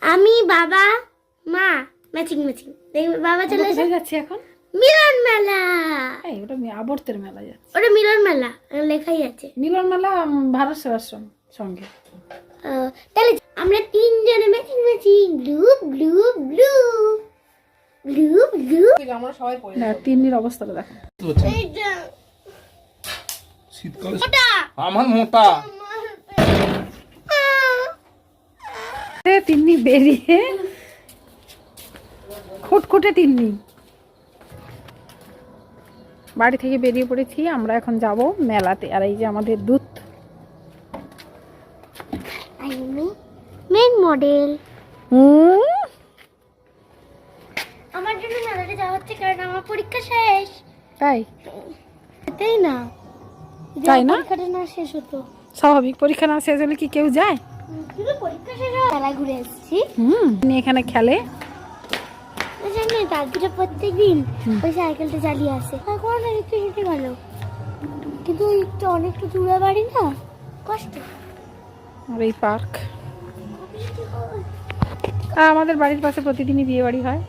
আমি বাবা মা ম্যাচিং ম্যাচিং দেখবে বাবা চলে এসে যাচ্ছি এখন মিলন মেলা। এই ওটা আবর্তের মেলা যাচ্ছে। ওটা মিলন মেলা লেখাই আছে। মিলন মেলা ভারত সেবাশ্রম সঙ্গে। তাহলে আমরা তিনজনে matching matching blue blue blue blue blue. আমরা সবাই পড়ে না। তিন্নির অবস্থাটা দেখো। এইটা শীতকালে ওটা আমার মোটা তিন্নি বেরিয়ে খুটখুটে তিন্নি বাড়ি থেকে বেরিয়ে পড়েছি। আমরা এখন যাব মেলাতে। আর এই যে আমাদের দুধ আমি মেন মডেল। আমার জন্য মেলাতে যাওয়া হচ্ছে কারণ আমার পরীক্ষা শেষ। তাই তাই না? তাই না? পরীক্ষাটা না শেষ হতো। স্বাভাবিক। পরীক্ষা না শেষ হলে কি কেউ যায়? কিন্তু পরীক্ষা শেষ হওয়া মেলায় ঘুরে এসেছি। এখানে খেলে জানি দাদিটা প্রত্যেকদিন ওই সাইকেলটা চালিয়ে আসে। এখন একটু হেঁটে গেল কিন্তু একটু অনেকটা দূরে বাড়ি না, কষ্ট। আর এই পার্ক। আর আমাদের বাড়ির পাশে প্রতিদিনই বিয়ে বাড়ি হয়।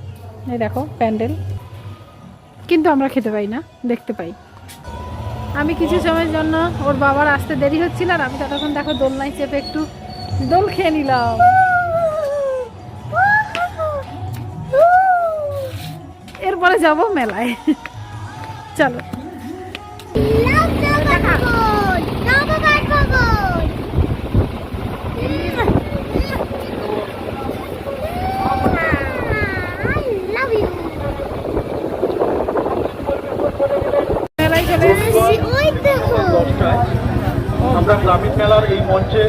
এই দেখো প্যান্ডেল, কিন্তু আমরা খেতে পাই না, দেখতে পাই। আমি কিছু সময়ের জন্য ওর বাবার আসতে দেরি হচ্ছিল আর আমি ততক্ষণ দেখো দোলনায় চেপে একটু দোল খেয়ে নিলাম। এরপরে যাব মেলায়। চলো। আমরা গ্রামীণ মেলার এই মঞ্চে